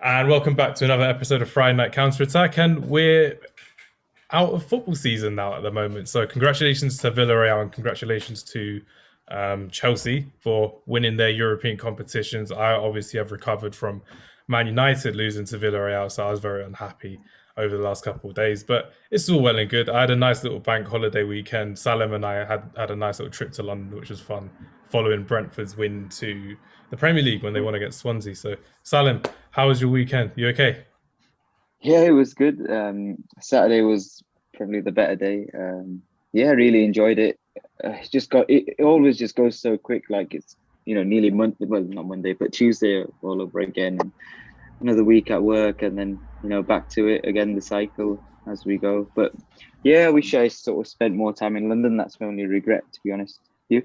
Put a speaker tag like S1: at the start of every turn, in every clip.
S1: And welcome back to another episode of Friday Night Counter Attack. And we're out of football season now at the moment. So congratulations to Villarreal and congratulations to Chelsea for winning their European competitions. I obviously have recovered from Man United losing to Villarreal, so I was very unhappy over the last couple of days. But it's all well and good. I had a nice little bank holiday weekend. Salim and I had a nice little trip to London, which was fun, following Brentford's win to the Premier League when they won against Swansea. So Salim, how was your weekend? You okay?
S2: Yeah, it was good. Saturday was probably the better day. Yeah, really enjoyed it. It always just goes so quick. Like it's nearly Monday. Well, not Monday, but Tuesday all over again. And another week at work, and then back to it again. The cycle as we go. But yeah, I wish I sort of spent more time in London. That's my only regret, to be honest. You?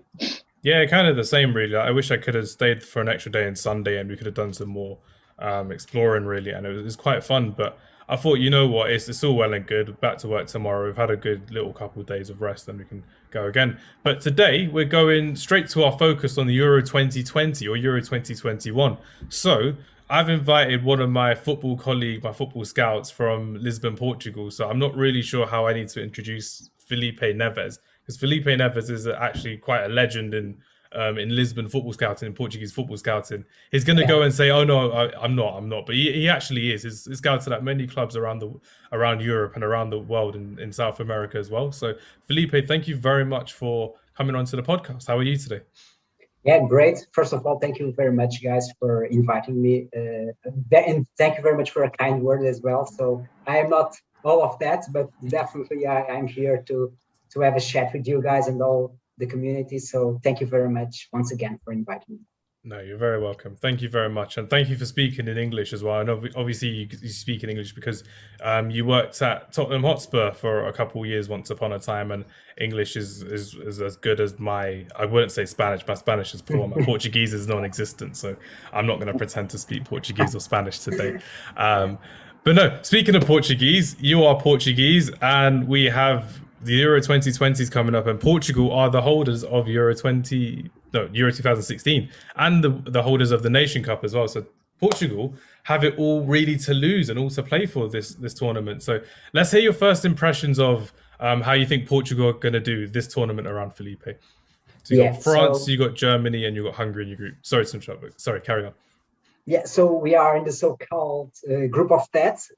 S1: Yeah, kind of the same, really. I wish I could have stayed for an extra day on Sunday and we could have done some more exploring, really. And it was quite fun. But I thought, you know what, it's all well and good. Back to work tomorrow. We've had a good little couple of days of rest and we can go again. But today we're going straight to our focus on the Euro 2020 or Euro 2021. So I've invited one of my football colleague, my football scouts from Lisbon, Portugal. So I'm not really sure how I need to introduce Filipe Neves, because Filipe Neves is actually quite a legend in Lisbon football scouting, in Portuguese football scouting. He's going to go and say, "Oh no, I'm not," but he actually is. He's scouted at many clubs around Europe and around the world in South America as well. So Felipe, thank you very much for coming onto the podcast. How are you today?
S3: Yeah, great. First of all, thank you very much, guys, for inviting me. And thank you very much for a kind word as well. So I am not all of that, but definitely I'm here to have a chat with you guys and all the community. So thank you very much once again for inviting me.
S1: No, you're very welcome. Thank you very much. And thank you for speaking in English as well. And obviously you speak in English because you worked at Tottenham Hotspur for a couple of years once upon a time. And English is as good as I wouldn't say Spanish. My Spanish is poor. My Portuguese is non-existent. So I'm not going to pretend to speak Portuguese or Spanish today. But no, speaking of Portuguese, you are Portuguese and we have the Euro 2020 is coming up, and Portugal are the holders of Euro 2016, and the holders of the Nation Cup as well. So Portugal have it all really to lose and all to play for this tournament. So let's hear your first impressions of how you think Portugal are going to do this tournament around Felipe. So you got France, you got Germany, and you got Hungary in your group. Sorry to interrupt. Sorry, carry on.
S3: Yeah, so we are in the so-called group of death.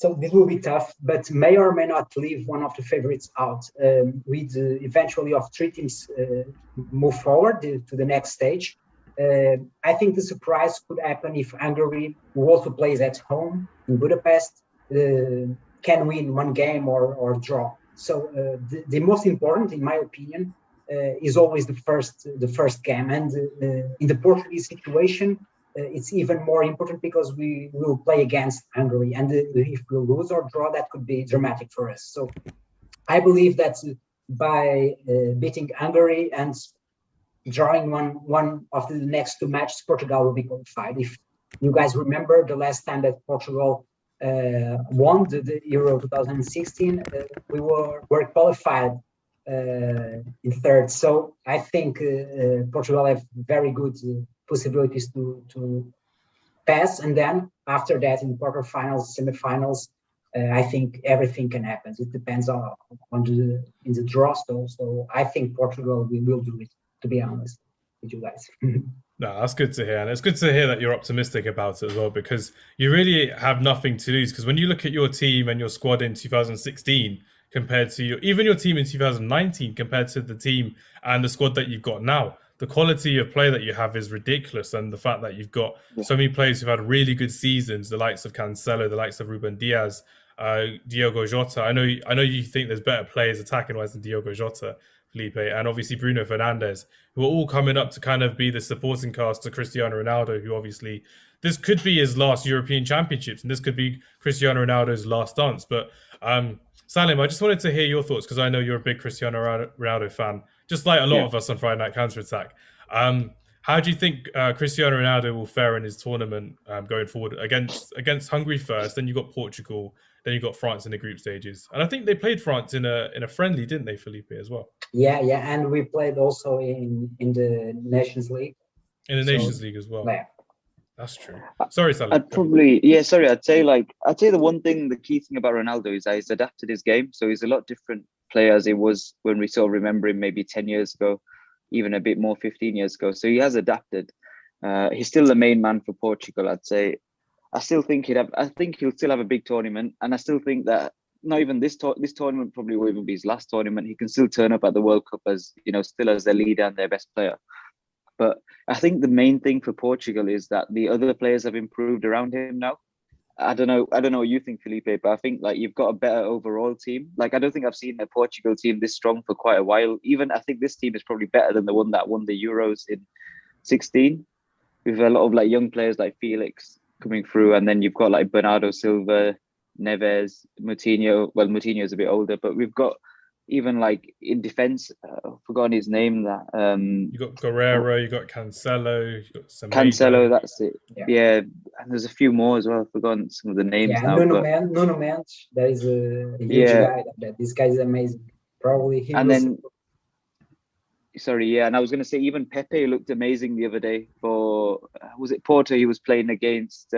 S3: So this will be tough, but may or may not leave one of the favorites out. With eventually of three teams move forward to the next stage. I think the surprise could happen if Hungary, who also plays at home in Budapest, can win one game or draw. So the most important, in my opinion, is always the first game. And in the Portuguese situation, it's even more important because we will play against Hungary, and if we lose or draw, that could be dramatic for us. So I believe that by beating Hungary and drawing one of the next two matches, Portugal will be qualified. If you guys remember the last time that Portugal won the Euro 2016, we were qualified in third. So I think Portugal have very good possibilities to pass, and then after that in quarterfinals, semifinals, I think everything can happen. It depends on the draw. So I think Portugal will do it, to be honest with you guys.
S1: No, that's good to hear. And it's good to hear that you're optimistic about it as well, because you really have nothing to lose. Because when you look at your team and your squad in 2016 compared to even your team in 2019 compared to the team and the squad that you've got now, the quality of play that you have is ridiculous. And the fact that you've got so many players who've had really good seasons, the likes of Cancelo, the likes of Ruben Diaz, Diogo Jota. I know you think there's better players attacking-wise than Diogo Jota, Felipe, and obviously Bruno Fernandes, who are all coming up to kind of be the supporting cast to Cristiano Ronaldo, who obviously this could be his last European Championships, and this could be Cristiano Ronaldo's last dance. But Salim, I just wanted to hear your thoughts, because I know you're a big Cristiano Ronaldo fan, just like a lot of us on Friday Night Counter Attack. How do you think Cristiano Ronaldo will fare in his tournament going forward against Hungary first? Then you got Portugal, then you got France in the group stages, and I think they played France in a friendly, didn't they, Felipe, as well?
S3: Yeah, and we played also in the Nations League.
S1: In the Nations League as well.
S3: Yeah.
S1: That's true. Sorry, Salah.
S2: I'd probably, yeah, sorry, I'd say the one thing, the key thing about Ronaldo is that he's adapted his game. So he's a lot different player as he was when we sort of remember him maybe 10 years ago, even a bit more, 15 years ago. So he has adapted. He's still the main man for Portugal, I'd say. I still think he'll still have a big tournament. And I still think that not even this tournament probably will even be his last tournament. He can still turn up at the World Cup as, still as their leader and their best player. But I think the main thing for Portugal is that the other players have improved around him now. I don't know what you think, Felipe, but I think you've got a better overall team. I don't think I've seen a Portugal team this strong for quite a while. Even I think this team is probably better than the one that won the Euros in 2016. With a lot of young players like Felix coming through, and then you've got Bernardo Silva, Neves, Moutinho. Well, Moutinho is a bit older, but we've got even in defense, I've forgotten his name.
S1: You got Guerrero, you got Cancelo, you got Semedo.
S2: Cancelo, that's it. Yeah, and there's a few more as well. I've forgotten some of the names now.
S3: Nuno Mendes, that is a huge guy. This guy is amazing. Probably he. And then,
S2: and I was going to say even Pepe looked amazing the other day for was it Porto? He was playing against.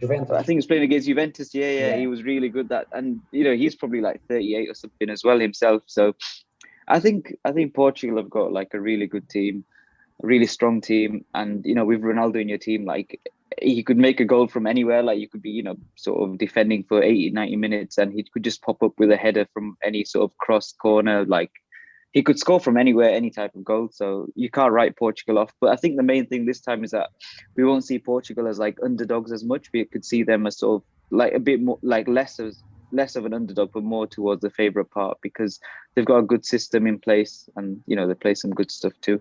S3: Juventus.
S2: I think he was playing against Juventus. Yeah, he was really good. And he's probably 38 or something as well himself. So I think Portugal have got a really good team, a really strong team, and with Ronaldo in your team, he could make a goal from anywhere. You could be sort of defending for 80, 90 minutes, and he could just pop up with a header from any sort of cross corner. He could score from anywhere, any type of goal. So you can't write Portugal off. But I think the main thing this time is that we won't see Portugal as underdogs as much. We could see them as sort of a bit more less of an underdog, but more towards the favourite part, because they've got a good system in place, and they play some good stuff too.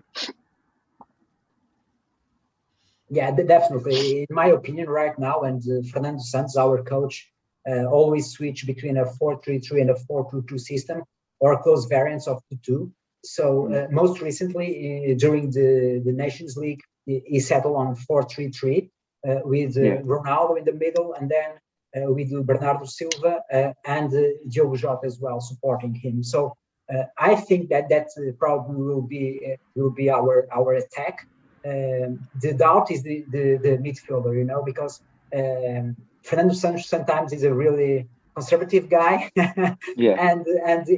S3: Yeah, definitely. In my opinion, right now, and Fernando Santos, our coach, always switch between a 4-3-3 and a 4-2-2 system, or close variants of the two. So most recently, during the Nations League, he settled on 4-3-3 with Ronaldo in the middle, and then with Bernardo Silva and Diogo Jota as well supporting him. So I think that probably will be our attack. The doubt is the midfielder, because Fernando Santos sometimes is a really conservative guy, and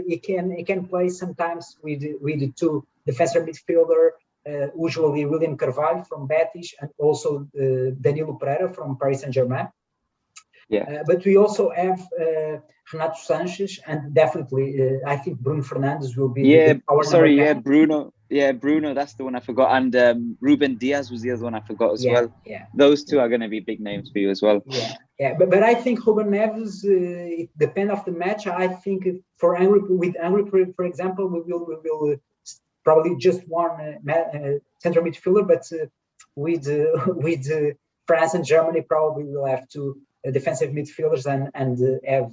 S3: he can play sometimes with the two defensive midfielder, usually William Carvalho from Betis, and also Danilo Pereira from Paris Saint-Germain. But we also have Renato Sanches, and definitely I think Bruno Fernandes will be
S2: Bruno. Yeah, Bruno, that's the one I forgot. And Ruben Diaz was the other one I forgot as well.
S3: Yeah.
S2: Those two are going to be big names for you as well.
S3: Yeah. But I think Ruben Neves, it depends of the match. I think with Angry, for example, we will probably just one central midfielder, but with France and Germany, probably we'll have two defensive midfielders and have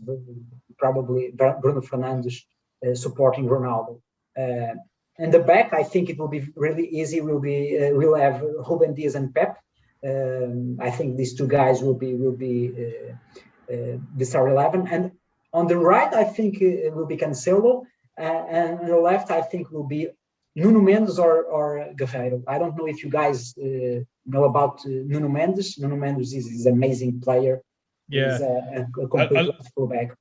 S3: probably Bruno Fernandes supporting Ronaldo. In the back, I think it will be really easy. We'll have Ruben Diaz and Pep. I think these two guys will be the star 11. And on the right, I think it will be Cancelo, and on the left, I think will be Nuno Mendes or Guerrero. I don't know if you guys know about Nuno Mendes. Nuno Mendes is an amazing player.
S1: Yeah,
S3: he's a complete fullback.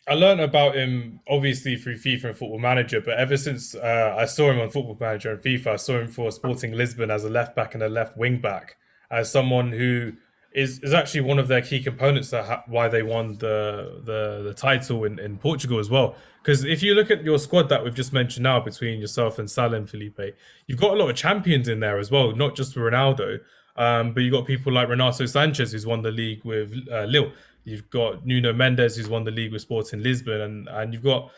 S1: I learned about him obviously through FIFA and Football Manager, but ever since I saw him on Football Manager and FIFA, I saw him for Sporting Lisbon as a left back and a left wing back, as someone who is actually one of their key components that why they won the title in Portugal as well. Because if you look at your squad that we've just mentioned now, between yourself and Sal and Felipe, you've got a lot of champions in there as well, not just for Ronaldo, but you've got people like Renato Sanchez, who's won the league with Lille. You've got Nuno Mendes, who's won the league with Sporting Lisbon, and you've got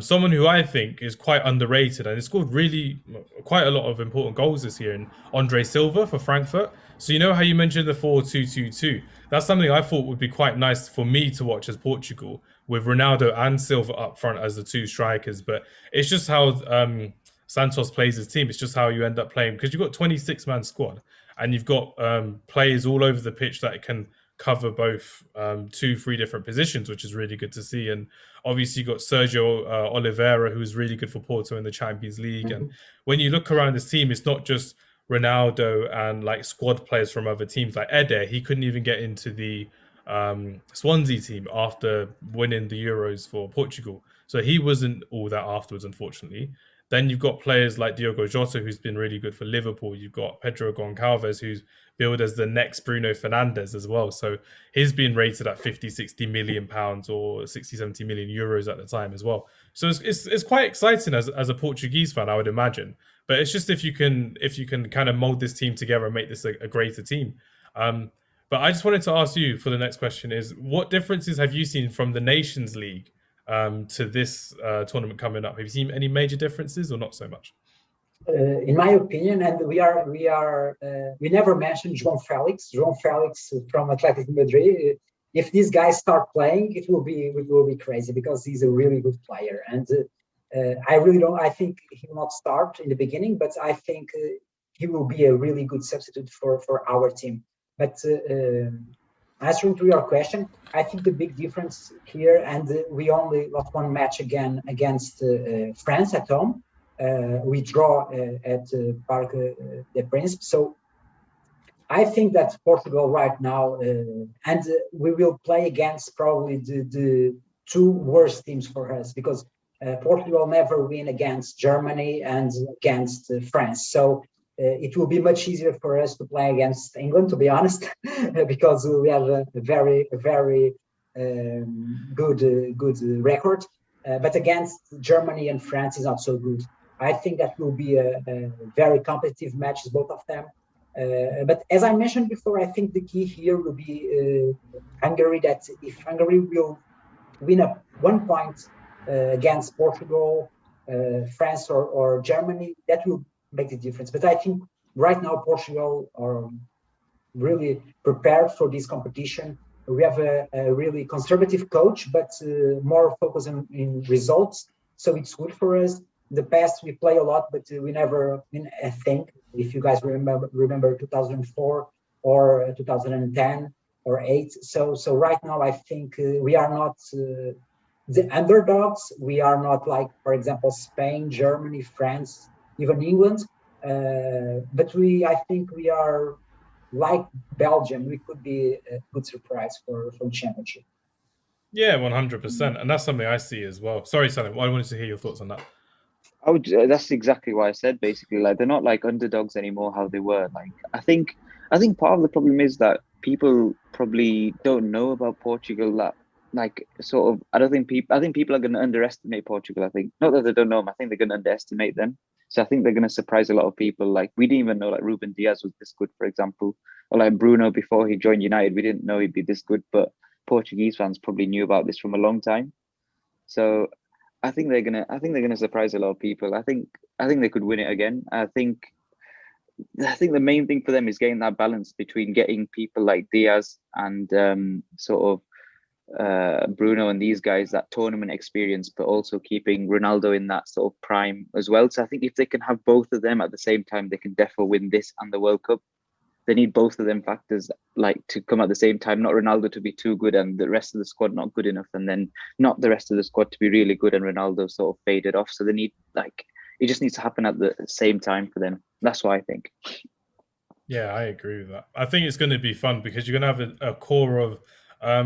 S1: someone who I think is quite underrated and has scored really quite a lot of important goals this year, in Andre Silva for Frankfurt. So you know how you mentioned the 4-2-2-2? That's something I thought would be quite nice for me to watch as Portugal, with Ronaldo and Silva up front as the two strikers. But it's just how Santos plays his team. It's just how you end up playing, because you've got 26-man squad and you've got players all over the pitch that can cover both 2-3 different positions, which is really good to see. And obviously you've got Sergio Oliveira, who's really good for Porto in the Champions League. And when you look around this team, it's not just Ronaldo and like squad players from other teams like Eder, he couldn't even get into the Swansea team after winning the Euros for Portugal. So he wasn't all that afterwards, unfortunately. Then you've got players like Diogo Jota, who's been really good for Liverpool. You've got Pedro Goncalves, who's billed as the next Bruno Fernandes as well. So he's been rated at 50, 60 million pounds or 60, 70 million euros at the time as well. So it's quite exciting as a Portuguese fan, I would imagine. But it's just if you can kind of mold this team together and make this a greater team. But I just wanted to ask you for the next question is what differences have you seen from the Nations League to this tournament coming up? Have you seen any major differences or not so much?
S3: In my opinion, and we never mentioned João Felix. João Felix from Athletic Madrid. If these guys start playing, it will be crazy because he's a really good player. And I really don't. I think he will not start in the beginning, but I think he will be a really good substitute for our team. But answering to your question, I think the big difference here, and we only lost one match again against France at home. We draw at Parc des Princes. So I think that Portugal right now, and we will play against probably the two worst teams for us because Portugal never win against Germany and against France. So it will be much easier for us to play against England, to be honest, because we have a very good record. But against Germany and France is not so good. I think that will be a very competitive match, both of them. But as I mentioned before, I think the key here will be Hungary. That if Hungary will win 1 point against Portugal, France, or Germany, that will make the difference. But I think right now Portugal are really prepared for this competition. We have a really conservative coach, but more focused in results. So it's good for us. In the past, we play a lot, but we never win a thing. If you guys remember 2004 or 2010 or 8. So right now, I think we are not the underdogs. We are not like, for example, Spain, Germany, France, even England. But I think we are like Belgium. We could be a good surprise for the championship.
S1: Yeah, 100%. And that's something I see as well. Sorry, Salim, I wanted to hear your thoughts on that.
S2: That's exactly what I said. Basically, like they're not like underdogs anymore, how they were. Like I think part of the problem is that people probably don't know about Portugal. That like sort of, I think people are going to underestimate Portugal. I think not that they don't know them. I think they're going to underestimate them. So I think they're going to surprise a lot of people. Like we didn't even know like Ruben Diaz was this good, for example, or like Bruno before he joined United. We didn't know he'd be this good, but Portuguese fans probably knew about this from a long time. So I think they're gonna surprise a lot of people. I think they could win it again. I think the main thing for them is getting that balance between getting people like Diaz and sort of Bruno and these guys that tournament experience, but also keeping Ronaldo in that sort of prime as well. So I think if they can have both of them at the same time, they can definitely win this and the World Cup. They need both of them factors like to come at the same time, not Ronaldo to be too good and the rest of the squad not good enough, and then not the rest of the squad to be really good and Ronaldo sort of faded off. So they need it just needs to happen at the same time for them. That's what I think.
S1: Yeah, I agree with that. I think it's going to be fun because you're going to have a core of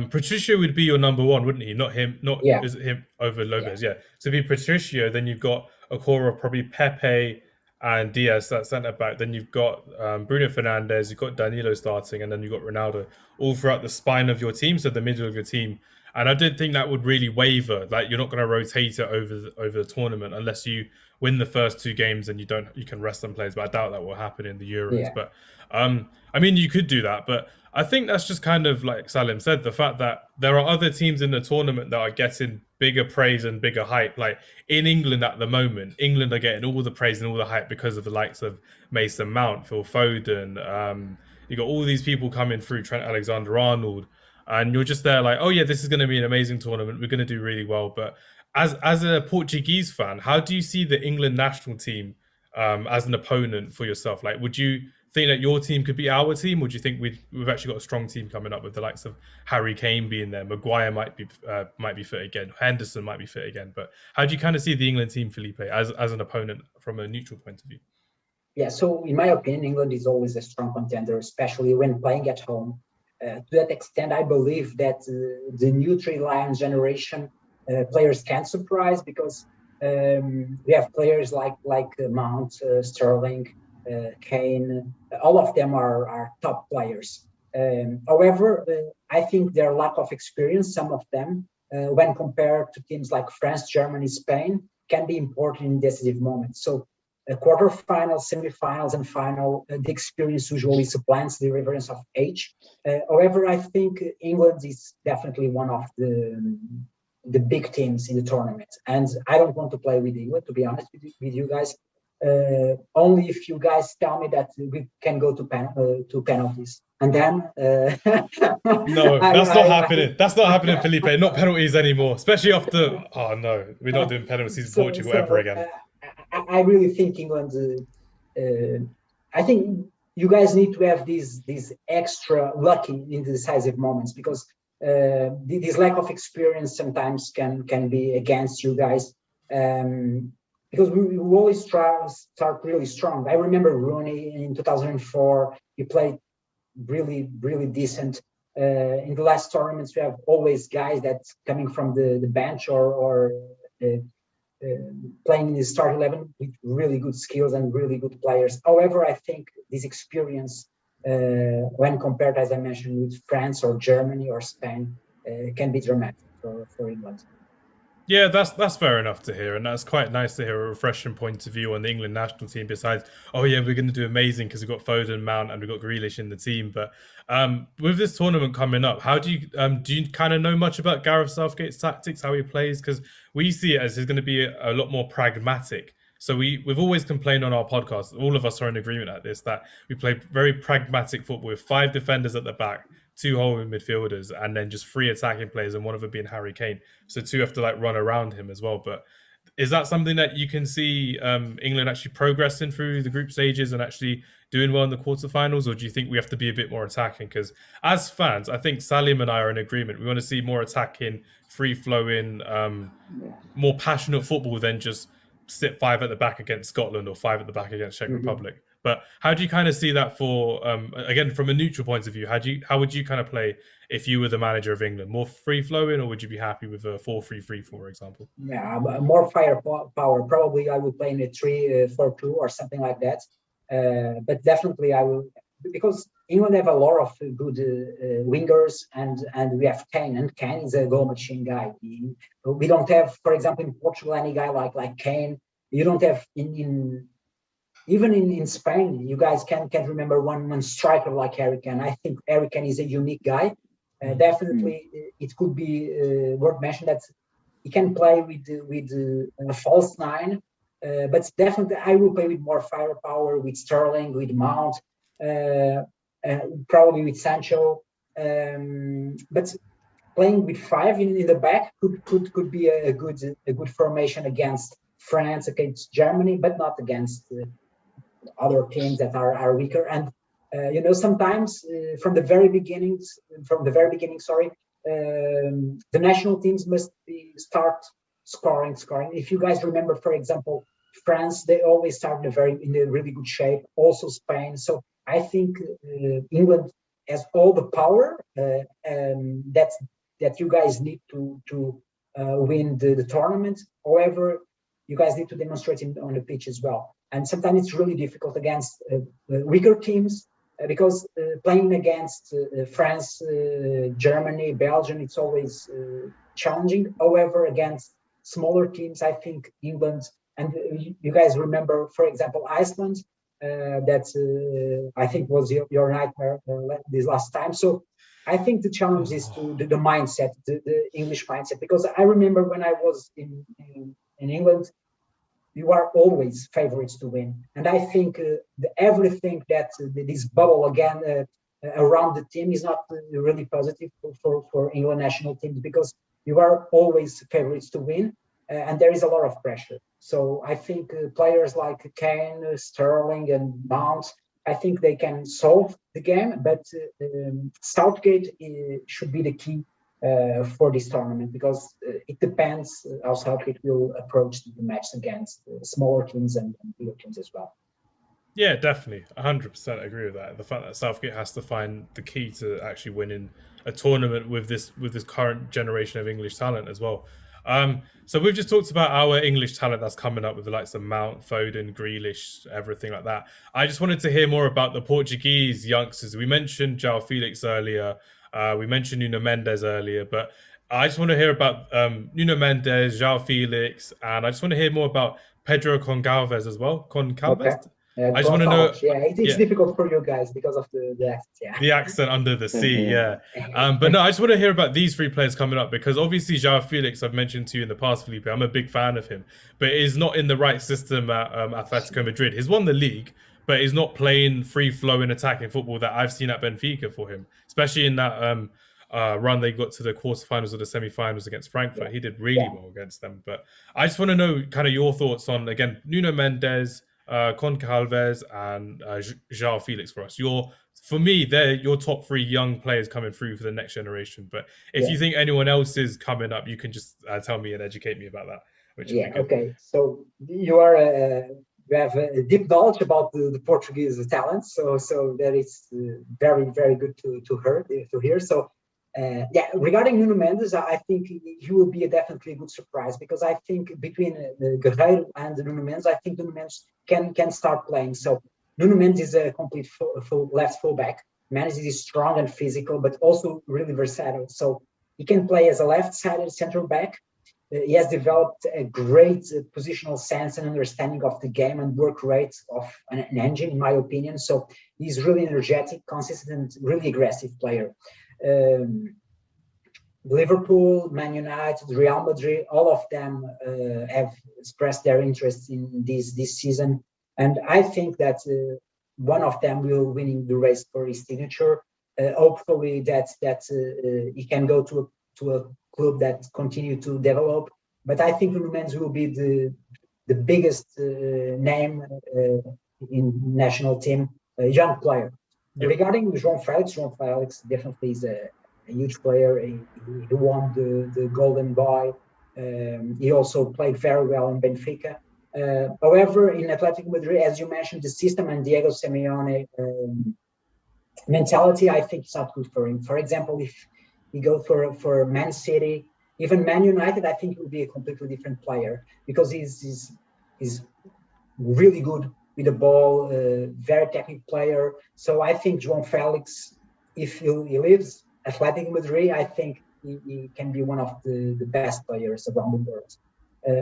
S1: Patricio would be your number one, wouldn't he? Not him. Is it him over Lopez? Yeah. So be Patricio, then you've got a core of probably Pepe and Diaz, that centre back. Then you've got Bruno Fernandes, you've got Danilo starting, and then you've got Ronaldo all throughout the spine of your team, so the middle of your team. And I didn't think that would really waver. Like you're not going to rotate it over the tournament unless you win the first two games and you can rest some players. But I doubt that will happen in the Euros. Yeah. But I mean, you could do that, but I think that's just kind of like Salim said, the fact that there are other teams in the tournament that are getting bigger praise and bigger hype. Like in England at the moment, England are getting all the praise and all the hype because of the likes of Mason Mount, Phil Foden. You got all these people coming through, Trent Alexander-Arnold, and you're just there like, oh yeah, this is going to be an amazing tournament. We're going to do really well. But as a Portuguese fan, how do you see the England national team as an opponent for yourself? Like, would you think that your team could be our team, or do you think we've actually got a strong team coming up with the likes of Harry Kane being there, Maguire might be fit again, Henderson might be fit again? But how do you kind of see the England team, Felipe, as an opponent from a neutral point of view?
S3: Yeah, so in my opinion, England is always a strong contender, especially when playing at home. To that extent, I believe that the new Three Lions generation players can surprise because we have players like Mount, Sterling, Kane. All of them are top players. However, I think their lack of experience, some of them, when compared to teams like France, Germany, Spain, can be important in decisive moments. So quarterfinals, semifinals, and final, the experience usually supplants the reverence of age. However, I think England is definitely one of the big teams in the tournament, and I don't want to play with England, to be honest with you guys. Only if you guys tell me that we can go to penalties, and then
S1: No, that's not happening. That's not happening, Felipe. Not penalties anymore, especially after. Oh no, we're not doing penalties in Portugal ever again.
S3: I really think England. I think you guys need to have these extra lucky in the decisive moments because this lack of experience sometimes can be against you guys. Because we always try to start really strong. I remember Rooney in 2004. He played really decent. In the last tournaments, we have always guys that's coming from the bench or playing in the start 11 with really good skills and really good players. However, I think this experience, when compared, as I mentioned, with France or Germany or Spain, can be dramatic for England.
S1: Yeah, that's fair enough to hear, and that's quite nice to hear a refreshing point of view on the England national team. Besides, oh yeah, we're going to do amazing because we've got Foden, Mount, and we've got Grealish in the team. But with this tournament coming up, how do you kind of know much about Gareth Southgate's tactics, how he plays? Because we see it as he's going to be a lot more pragmatic. So we've always complained on our podcast, all of us are in agreement at this, that we play very pragmatic football with 5 defenders at the back, 2 holding midfielders, and then just 3 attacking players, and one of them being Harry Kane. So 2 have to like run around him as well. But is that something that you can see England actually progressing through the group stages and actually doing well in the quarterfinals, or do you think we have to be a bit more attacking? Because as fans, I think Salim and I are in agreement. We want to see more attacking, free-flowing, more passionate football than just sit 5 at the back against Scotland or 5 at the back against Czech Republic. But how do you kind of see that for, again, from a neutral point of view, how would you kind of play if you were the manager of England? More free-flowing, or would you be happy with a 4-3-3, for example?
S3: Yeah, more firepower. Probably I would play in a 3-4-2 or something like that. But definitely I will, because England have a lot of good wingers, and we have Kane, and Kane is a goal machine guy. We don't have, for example, in Portugal, any guy like Kane. You don't have even in Spain. You guys can't remember one striker like Harry Kane. I think Harry Kane is a unique guy. Definitely, it could be worth mentioning that he can play with a false 9. But definitely, I will play with more firepower, with Sterling, with Mount, probably with Sancho. But playing with 5 in the back could be a good formation against France, against Germany, but not against other teams that are weaker. And sometimes from the very beginning, the national teams must start scoring. If you guys remember, for example, France, they always start in a really good shape. Also Spain. So I think England has all the power that you guys need to win the tournament. However, you guys need to demonstrate it on the pitch as well. And sometimes it's really difficult against weaker teams because playing against France, Germany, Belgium, it's always challenging. However, against smaller teams, I think England, and you guys remember, for example, Iceland, that I think was your nightmare this last time. So I think the challenge is to the mindset, the English mindset, because I remember when I was in England, you are always favorites to win. And I think everything that this bubble again around the team is not really positive for England national teams, because you are always favorites to win. And there is a lot of pressure. So I think players like Kane, Sterling, and Mount, I think they can solve the game, but Southgate should be the key for this tournament, because it depends how Southgate will approach the match against smaller teams and bigger teams as well.
S1: Yeah, definitely. 100% agree with that. The fact that Southgate has to find the key to actually winning a tournament with this current generation of English talent as well. So we've just talked about our English talent that's coming up with the likes of Mount, Foden, Grealish, everything like that. I just wanted to hear more about the Portuguese youngsters. We mentioned Joao Felix earlier. We mentioned Nuno Mendes earlier, but I just want to hear about Nuno Mendes, Joao Felix, and I just want to hear more about Pedro Concalves as well.
S3: Okay.
S1: Concalves? I just want to know,
S3: Gonçalves. Yeah, it's
S1: yeah,
S3: difficult for you guys because of the accent. Yeah.
S1: the accent under the sea,
S2: Yeah.
S1: yeah. But no, I just want to hear about these three players coming up because obviously Joao Felix, I've mentioned to you in the past, Felipe, I'm a big fan of him, but is not in the right system at Atletico Madrid. He's won the league, but he's not playing free-flowing attacking football that I've seen at Benfica for him, especially in that run they got to the quarterfinals or the semi-finals against Frankfurt.
S3: Yeah.
S1: He did really well against them. But I just want to know kind of your thoughts on, again, Nuno Mendes, Concalves, and Joao Felix for us. For me, they're your top three young players coming through for the next generation. But if
S3: Yeah.
S1: you think anyone else is coming up, you can just tell me and educate me about that, which would be
S3: Yeah.
S1: good.
S3: Okay. So you have a deep knowledge about the Portuguese talents. So that is very very good to hear. So yeah, regarding Nuno Mendes, I think he will be definitely a good surprise because I think between Guerreiro and Nuno Mendes, I think Nuno Mendes can start playing. So Nuno Mendes is a complete full left fullback. Mendes is strong and physical, but also really versatile. So he can play as a left-sided center back. He has developed a great positional sense and understanding of the game and work rate of an engine, in my opinion. So he's really energetic, consistent, really aggressive player. Liverpool, Man United, Real Madrid, all of them have expressed their interest in this season, and I think that one of them will winning the race for his signature. Hopefully, that he can go to a club that continue to develop. But I think Nuno Mendes will be the biggest name in national team, young player.
S1: Yep.
S3: Regarding João Felix definitely is a huge player. He won the Golden Boy. He also played very well in Benfica. However, in Atletico Madrid, as you mentioned, the system and Diego Simeone mentality, I think it's not good for him. For example, if he goes for Man City, even Man United, I think he will be a completely different player because he's really good with the ball, very technical player. So I think João Felix, if he leaves Atletico Madrid, I think he can be one of the best players around the world.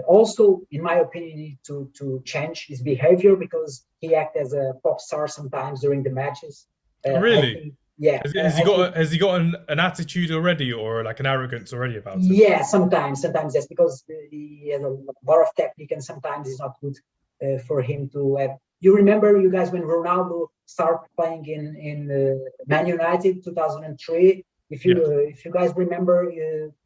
S3: Also, in my opinion, he needs to change his behavior because he acts as a pop star sometimes during the matches.
S1: Really?
S3: Think, yeah.
S1: Has he got an attitude already or like an arrogance already about it?
S3: Yeah, sometimes yes, because he has a lot of technique and sometimes it's not good for him to have. You remember, you guys, when Ronaldo started playing in Man United 2003? If you guys remember,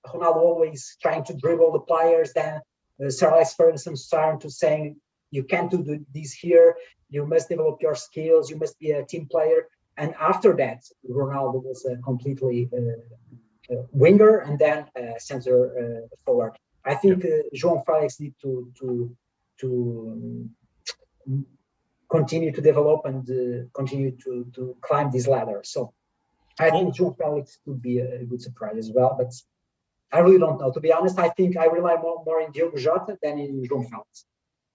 S3: Ronaldo always trying to dribble the players. Then Sir Alex Ferguson started to saying, "You can't do this here. You must develop your skills. You must be a team player." And after that, Ronaldo was completely winger and then center forward. I think João Felix needs to continue to develop and continue to climb this ladder. So I think João Felix could be a good surprise as well, but I really don't know. To be honest, I think I rely more in Diogo Jota than in João Felix.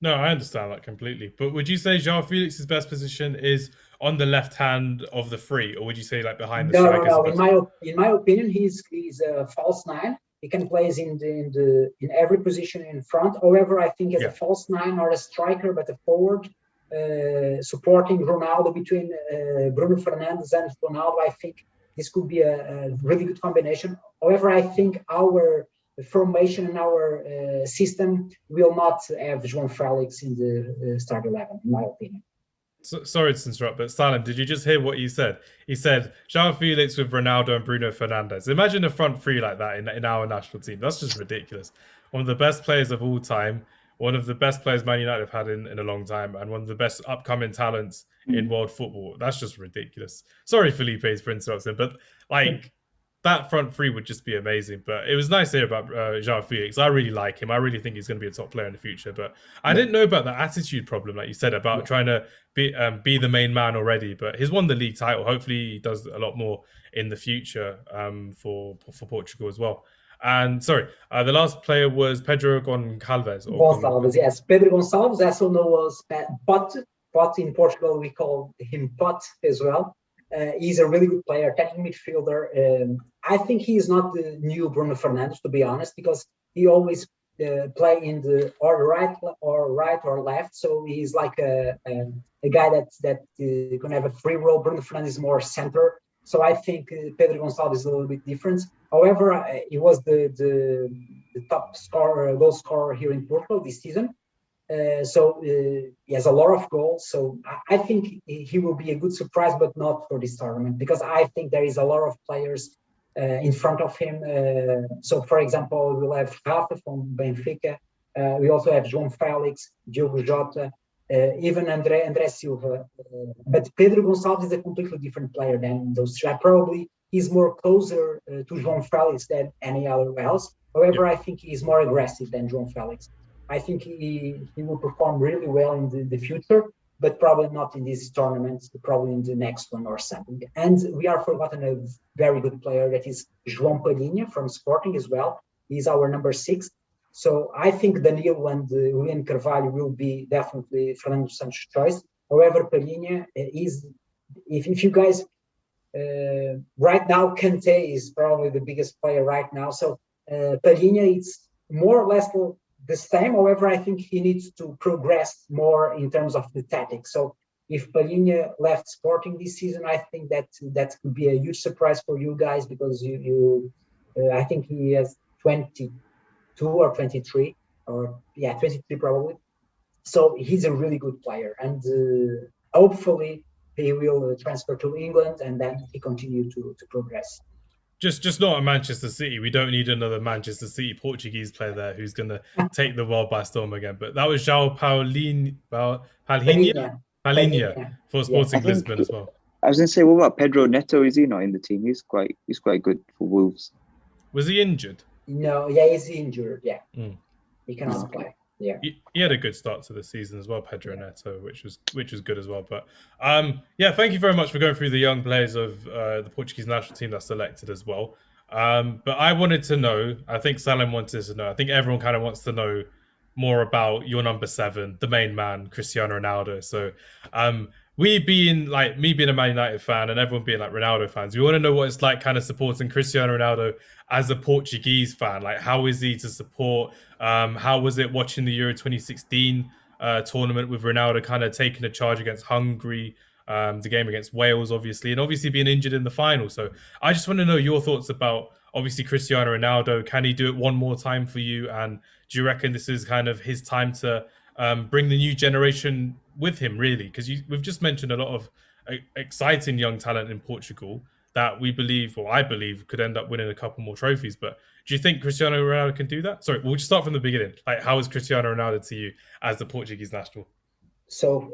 S1: No, I understand that completely. But would you say Joao Felix's best position is on the left hand of the three, or would you say like behind the strikers?
S3: No. In my opinion, he's a false nine. He can play in every position in front. However, I think as a false nine or a striker, but a forward, supporting Ronaldo between Bruno Fernandes and Ronaldo, I think this could be a really good combination. However, I think our formation and our system will not have João Felix in the start 11, in my opinion.
S1: Sorry to interrupt, but Salim, did you just hear what he said? He said Joao Felix with Ronaldo and Bruno Fernandes. Imagine a front three like that in our national team. That's just ridiculous. One of the best players of all time, one of the best players Man United have had in a long time, and one of the best upcoming talents in world football. That's just ridiculous. Sorry, Felipe, for interrupting, but like that front three would just be amazing. But it was nice to hear about Joao Felix. I really like him. I really think he's going to be a top player in the future. But I didn't know about the attitude problem, like you said, about trying to be the main man already. But he's won the league title. Hopefully, he does a lot more in the future for Portugal as well. And sorry, the last player was Pedro Gonçalves.
S3: Gonçalves, yes. Pedro Gonçalves, also known as Pot. Pot in Portugal, we call him Pot as well. He's a really good player, attacking midfielder. I think he is not the new Bruno Fernandes, to be honest, because he always play in the right or left. So he's like a guy that can have a free role. Bruno Fernandes is more center. So I think Pedro Gonçalves is a little bit different. However, he was the top goal scorer here in Portugal this season. So he has a lot of goals. So I think he will be a good surprise, but not for this tournament, because I think there is a lot of players in front of him. So, for example, we'll have Rafa from Benfica. We also have João Felix, Diogo Jota, even André Silva. But Pedro Gonçalves is a completely different player than those two. Probably he's more closer to João Felix than any other else. However, I think he's more aggressive than João Felix. I think he will perform really well in the future, but probably not in this tournament, probably in the next one or something. And we are forgotten a very good player that is João Palhinha from Sporting as well. He's our number 6. So I think Danilo and William Carvalho will be definitely Fernando Santos' choice. However, Palhinha is, if you guys, right now, Kanté is probably the biggest player right now. So Palhinha is more or less the same. However, I think he needs to progress more in terms of the tactics. So if Palhinha left Sporting this season, I think that could be a huge surprise for you guys, because I think he has 22 or 23, or 23 probably. So he's a really good player, and hopefully he will transfer to England and then he continue to progress.
S1: Just not at Manchester City. We don't need another Manchester City Portuguese player there who's going to take the world by storm again. But that was Joao Palhinha for Sporting Lisbon as well.
S2: I was going to say, what about Pedro Neto? Is he not in the team? He's quite good for Wolves.
S1: Was he injured?
S3: No, he's injured. Yeah, he cannot play. Yeah,
S1: he had a good start to the season as well, Pedro Neto, which was good as well. But thank you very much for going through the young players of the Portuguese national team that's selected as well. But I wanted to know, I think Salim wanted to know, I think everyone kind of wants to know more about your number 7, the main man, Cristiano Ronaldo. So me being a Man United fan and everyone being like Ronaldo fans, we want to know what it's like kind of supporting Cristiano Ronaldo as a Portuguese fan. Like, how is he to support? How was it watching the Euro 2016 tournament with Ronaldo kind of taking a charge against Hungary, the game against Wales, obviously, and obviously being injured in the final? So I just want to know your thoughts about, obviously, Cristiano Ronaldo. Can he do it one more time for you? And do you reckon this is kind of his time to bring the new generation with him, really? Because we've just mentioned a lot of exciting young talent in Portugal that we believe, or I believe, could end up winning a couple more trophies. But do you think Cristiano Ronaldo can do that? Sorry, we'll just start from the beginning. Like, how is Cristiano Ronaldo to you as the Portuguese national?
S3: So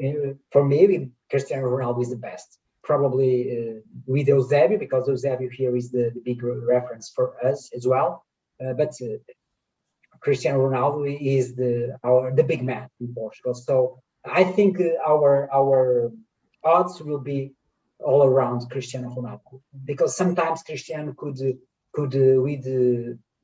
S3: for me, Cristiano Ronaldo is the best. Probably with Eusebio, because Eusebio here is the big reference for us as well. But Cristiano Ronaldo is the big man in Portugal. So I think our odds will be all around Cristiano Ronaldo, because sometimes Cristiano could with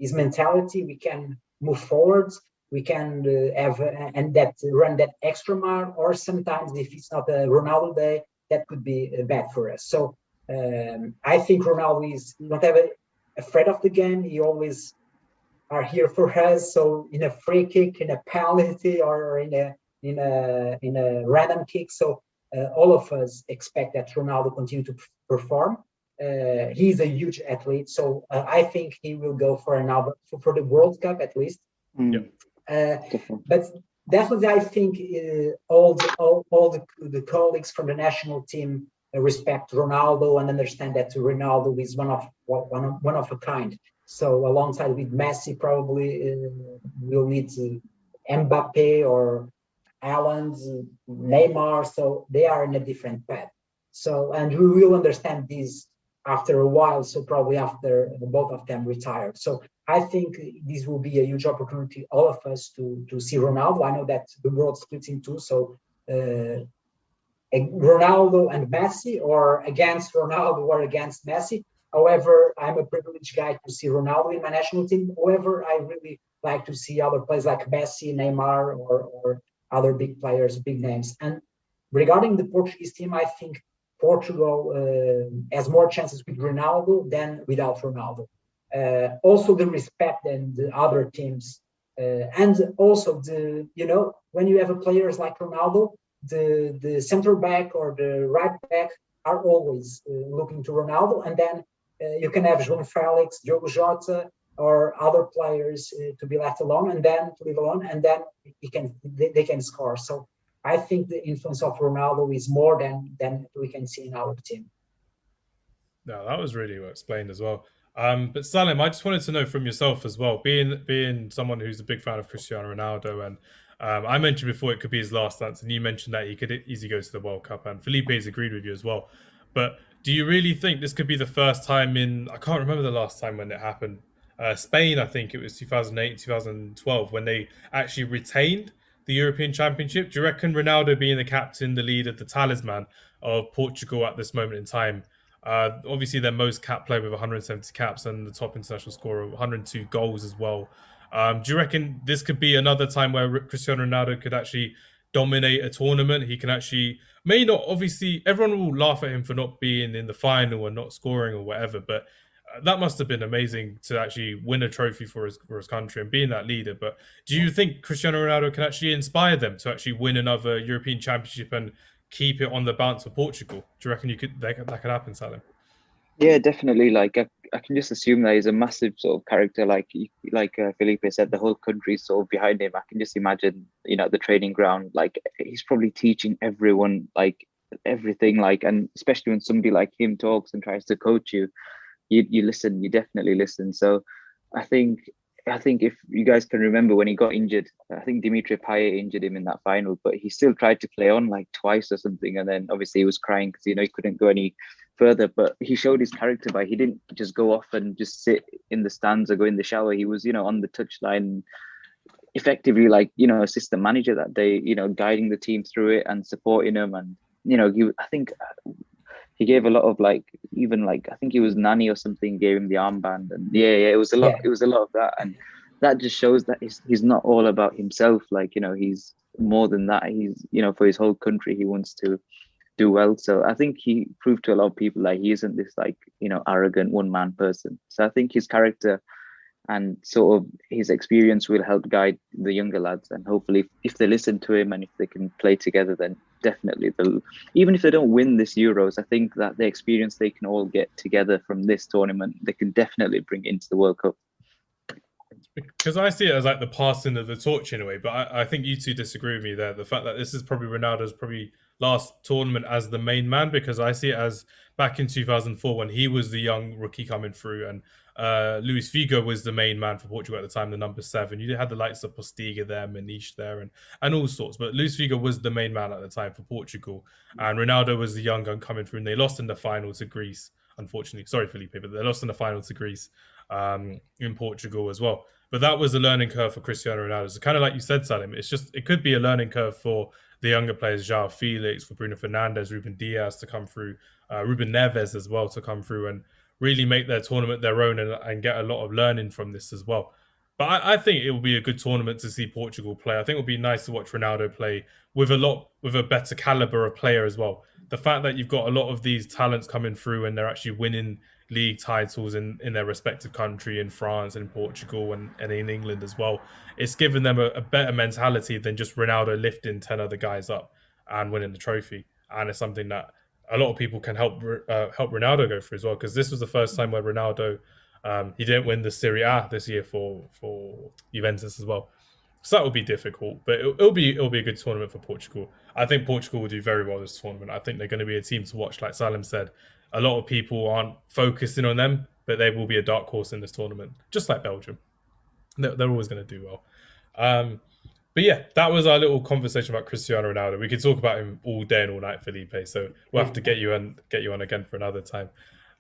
S3: his mentality, we can move forward, we can have run that extra mile, or sometimes if it's not a Ronaldo day, that could be bad for us. So I think Ronaldo is not ever afraid of the game. He always are here for us. So in a free kick, in a penalty, or in a random kick. So all of us expect that Ronaldo continue to perform. He's a huge athlete, so I think he will go for for the World Cup at least. But definitely, I think all the colleagues from the national team respect Ronaldo and understand that Ronaldo is one of a kind. So alongside with Messi, probably we'll need Mbappe or Haaland, Neymar. So they are in a different path. So, and we will understand this after a while, so probably after both of them retired. So I think this will be a huge opportunity, all of us, to see Ronaldo. I know that the world splits in two, so Ronaldo and Messi, or against Ronaldo or against Messi. However, I'm a privileged guy to see Ronaldo in my national team. However, I really like to see other players like Messi, Neymar, or other big players, big names. And regarding the Portuguese team, I think Portugal has more chances with Ronaldo than without Ronaldo. Also, the respect and the other teams, and also when you have players like Ronaldo, the center back or the right back are always looking to Ronaldo, and then you can have João Felix, Diogo Jota, or other players to be left alone, and then to leave alone, and then they can score. So I think the influence of Ronaldo is more than we can see in our team.
S1: No, that was really well explained as well. But Salim, I just wanted to know from yourself as well, being someone who's a big fan of Cristiano Ronaldo, and I mentioned before it could be his last dance, and you mentioned that he could easily go to the World Cup, and Felipe's agreed with you as well. But do you really think this could be the first time I can't remember the last time when it happened. Spain, I think it was 2008, 2012, when they actually retained the European Championship. Do you reckon Ronaldo being the captain, the leader, the talisman of Portugal at this moment in time, obviously their most cap player with 170 caps and the top international scorer of 102 goals as well. Do you reckon this could be another time where Cristiano Ronaldo could actually dominate a tournament? He can actually, may not, obviously, everyone will laugh at him for not being in the final and not scoring or whatever, but that must have been amazing to actually win a trophy for his country and being that leader. But do you think Cristiano Ronaldo can actually inspire them to actually win another European Championship and keep it on the bounce for Portugal? Do you reckon that could happen, Salim?
S2: Yeah, definitely. Like I can just assume that he's a massive sort of character. Like Felipe said, the whole country's sort of behind him. I can just imagine, at the training ground, like he's probably teaching everyone like everything. Like, and especially when somebody like him talks and tries to coach you, you listen. You definitely listen. So I think if you guys can remember when he got injured, I think Dimitri Payet injured him in that final, but he still tried to play on like twice or something. And then obviously he was crying because, he couldn't go any further, but he showed his character by, he didn't just go off and just sit in the stands or go in the shower. He was, on the touchline, effectively like, assistant manager that day, guiding the team through it and supporting them. And, I think he gave a lot of I think he was Nani or something, gave him the armband, and it was a lot. Yeah. It was a lot of that, and that just shows that he's not all about himself. Like, he's more than that. He's, for his whole country, he wants to do well. So I think he proved to a lot of people like he isn't this arrogant one man person. So I think his character and sort of his experience will help guide the younger lads, and hopefully if they listen to him and if they can play together, then definitely they'll, even if they don't win this Euros, I think that the experience they can all get together from this tournament, they can definitely bring into the World Cup.
S1: Because I see it as like the passing of the torch in a way, but I think you two disagree with me there. The fact that this is probably Ronaldo's last tournament as the main man, because I see it as back in 2004 when he was the young rookie coming through, and Luis Figo was the main man for Portugal at the time, the number 7. You had the likes of Postiga there, Maniche there, and all sorts. But Luis Figo was the main man at the time for Portugal, and Ronaldo was the young gun coming through. And they lost in the final to Greece, unfortunately. Sorry, Felipe, but they lost in the final to Greece in Portugal as well. But that was a learning curve for Cristiano Ronaldo. So kind of like you said, Salim, it could be a learning curve for the younger players, Joao Felix, for Bruno Fernandes, Ruben Diaz to come through, Ruben Neves as well to come through and really make their tournament their own and get a lot of learning from this as well. But I think it will be a good tournament to see Portugal play. I think it will be nice to watch Ronaldo play with a better caliber of player as well. The fact that you've got a lot of these talents coming through and they're actually winning league titles in their respective country, in France and in Portugal and in England as well, it's given them a better mentality than just Ronaldo lifting 10 other guys up and winning the trophy. And it's something that a lot of people can help Ronaldo go through as well, because this was the first time where Ronaldo he didn't win the Serie A this year for Juventus as well. So that will be difficult, but it'll be a good tournament for Portugal. I think Portugal will do very well this tournament. I think they're going to be a team to watch. Like Salim said, a lot of people aren't focusing on them, but they will be a dark horse in this tournament, just like Belgium. They're always going to do well. But yeah, that was our little conversation about Cristiano Ronaldo. We could talk about him all day and all night, Felipe. So we'll have to get you on again for another time.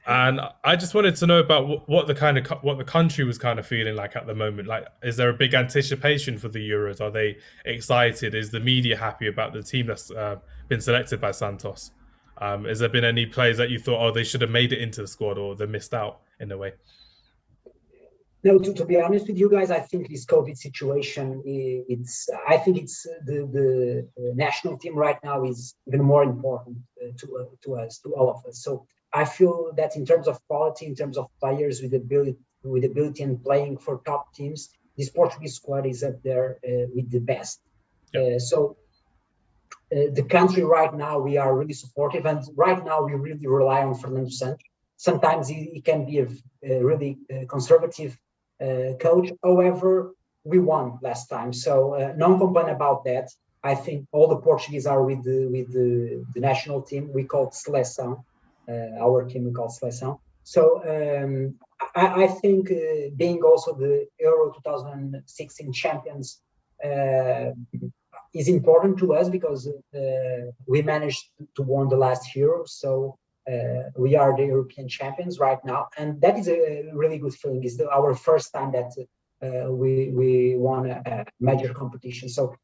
S1: And I just wanted to know about what the kind of what the country was kind of feeling like at the moment. Like, is there a big anticipation for the Euros? Are they excited? Is the media happy about the team that's been selected by Santos? Has there been any players that you thought, oh, they should have made it into the squad, or they missed out in a way?
S3: No, to be honest with you guys, I think this COVID situation, I think it's the national team right now is even more important to us, to all of us. So I feel that in terms of quality, in terms of players with ability and playing for top teams, this Portuguese squad is up there with the best.
S1: Yeah.
S3: So the country right now, we are really supportive, and right now we really rely on Fernando Santos. Sometimes he can be a really conservative coach. However, we won last time, so no complaint about that. I think all the Portuguese are with the national team. We call it Seleção. Our team we call Seleção. So I think being also the Euro 2016 champions is important to us because we managed to win the last Euro. So we are the European champions right now, and that is a really good feeling. It's our first time that we won a major competition. So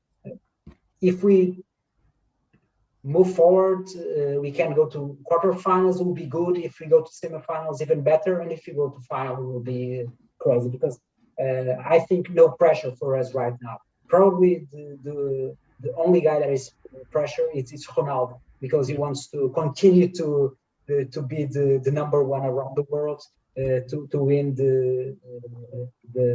S3: if we move forward, we can go to quarterfinals, will be good. If we go to semifinals, even better. And if we go to final, it will be crazy because I think no pressure for us right now. Probably the only guy that is pressure is Ronaldo, because he wants to continue to be the number one around the world, to win the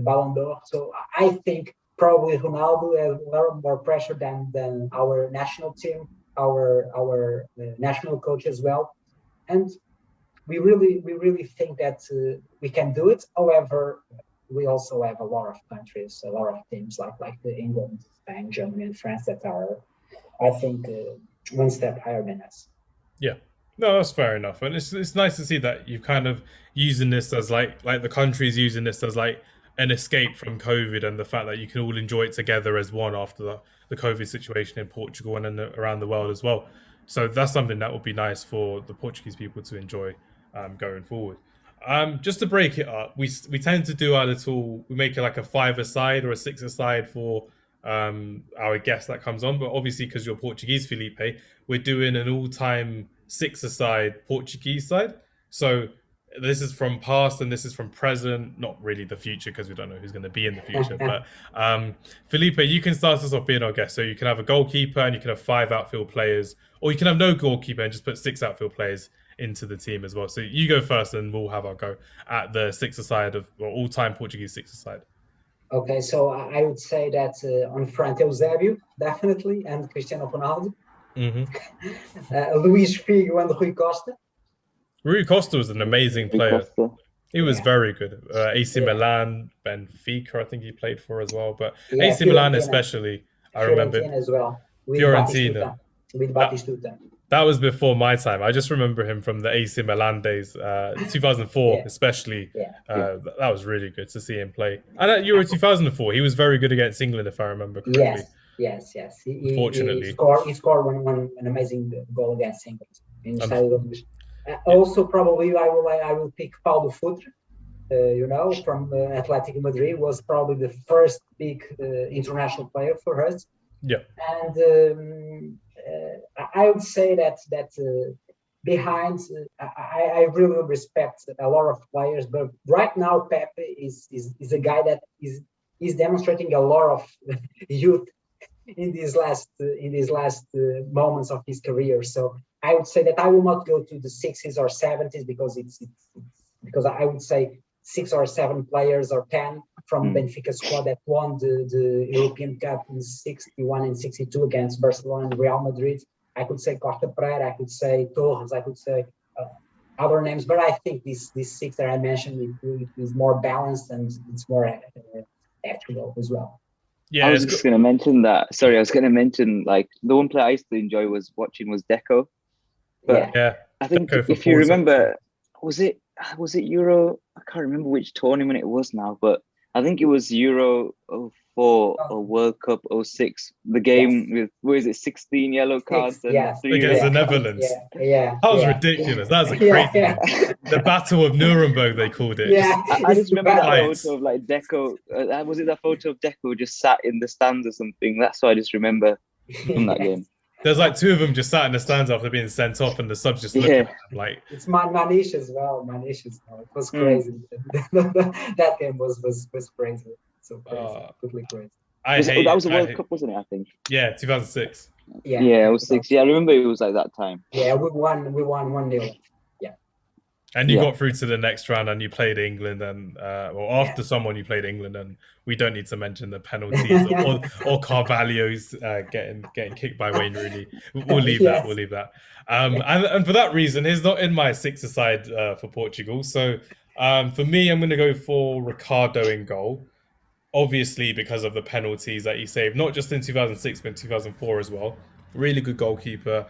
S3: Ballon d'Or. So I think probably Ronaldo has a lot more pressure than our national team, our national coach as well, and we really think that we can do it. However, we also have a lot of countries, a lot of teams like the England, Spain, Germany, and France that are, I think, one step higher than us.
S1: Yeah. No, that's fair enough, and it's nice to see that you're kind of using this as like the country's using this as like an escape from COVID, and the fact that you can all enjoy it together as one after the COVID situation in Portugal and then around the world as well. So that's something that would be nice for the Portuguese people to enjoy going forward. Just to break it up, we tend to do we make it like a 5-a-side or a 6-a-side for our guest that comes on, but obviously because you're Portuguese, Felipe, we're doing an all-time 6-a-side Portuguese side. So this is from past and this is from present, not really the future because we don't know who's going to be in the future. But Felipe, you can start us off being our guest. So you can have a goalkeeper and you can have 5 outfield players, or you can have no goalkeeper and just put 6 outfield players into the team as well. So you go first and we'll have our go at the 6-a-side of all-time Portuguese 6-a-side.
S3: Okay, so I would say that on front, Eusébio, definitely, and Cristiano Ronaldo. Luís Figo and Rui Costa.
S1: Rui Costa was an amazing player. He was very good. AC Milan, Benfica, I think he played for as well. But AC Milan especially, I remember.
S3: Fiorentina as well.
S1: Fiorentina.
S3: With Batistuta.
S1: That was before my time. I just remember him from the AC Milan days, 2004 especially. That was really good to see him play. And at Euro 2004, he was very good against England, if I remember correctly.
S3: Yes.
S1: Unfortunately.
S3: He scored an amazing goal against England in Estádio. Also, probably I will pick Paulo Futre. From Atletico Madrid, was probably the first big international player for us.
S1: Yeah.
S3: And I would say that behind, I really respect a lot of players, but right now Pepe is a guy that is demonstrating a lot of youth in these last moments of his career. So I would say that I will not go to the 60s or 70s because I would say 6 or 7 players or 10 from Benfica squad that won the European Cup in 61 and 62 against Barcelona and Real Madrid. I could say Costa Pereira, I could say Torres, I could say other names, but I think these 6 that I mentioned is more balanced and it's more actual as well.
S2: Yeah, I was just going to mention that. Sorry, I was going to mention like the one player I used to enjoy was Deco. But I think if you remember, was it Euro? I can't remember which tournament it was now, but I think it was Euro '04 or World Cup '06. The game with, what is it, 16 yellow cards and
S3: yes.
S2: 3
S1: Against
S2: red
S1: the
S2: cards.
S1: Netherlands.
S3: Yeah.
S1: That was ridiculous. That was a crazy game. The Battle of Nuremberg, they called it.
S3: Yeah.
S2: I just remember that
S1: Right.
S2: photo of like Deco. Was it that photo of Deco just sat in the stands or something? That's what I just remember from that game.
S1: There's like two of them just sat in the stands after being sent off, and the subs just looking
S2: Yeah.
S1: at them like.
S3: It's Manish as well. It was crazy. That game was crazy. So crazy, completely crazy.
S2: That was the World Cup, wasn't it? I think.
S1: Yeah, 2006.
S2: Yeah, '06. Yeah, I remember it was like that time.
S3: Yeah, we won 1-0. Yeah.
S1: And you got through to the next round, and you played England, and after someone you played England, and we don't need to mention the penalties or Carvalho's getting kicked by Wayne Rooney. We'll leave that. We'll leave that. And for that reason, he's not in my six-a-side for Portugal. So for me, I'm going to go for Ricardo in goal. Obviously, because of the penalties that he saved, not just in 2006, but in 2004 as well. Really good goalkeeper.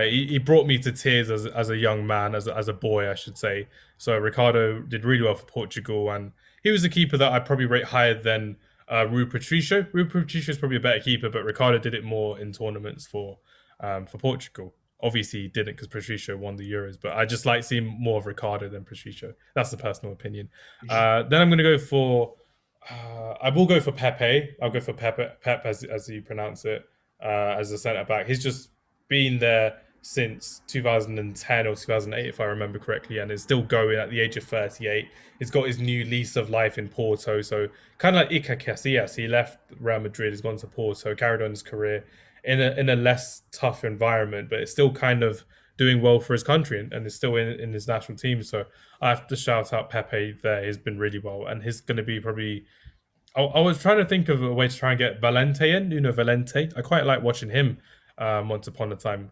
S1: He brought me to tears as a young man, as a boy, I should say. So Ricardo did really well for Portugal, and he was a keeper that I'd probably rate higher than Rui Patricio. Rui Patricio is probably a better keeper, but Ricardo did it more in tournaments for Portugal. Obviously, he didn't because Patricio won the Euros, but I just like seeing more of Ricardo than Patricio. That's the personal opinion. Then I'm going to go for. I will go for Pepe. I'll go for Pep as you pronounce it, as a centre back. He's just been there since 2010 or 2008, if I remember correctly, and is still going at the age of 38. He's got his new lease of life in Porto. So kind of like Iker Casillas, he left Real Madrid, has gone to Porto, carried on his career in a less tough environment, but it's still kind of doing well for his country and is still in his national team. So I have to shout out Pepe there. He's been really well, and he's going to be probably. I was trying to think of a way to try and get Valente in, Nuno Valente. I quite like watching him once upon a time.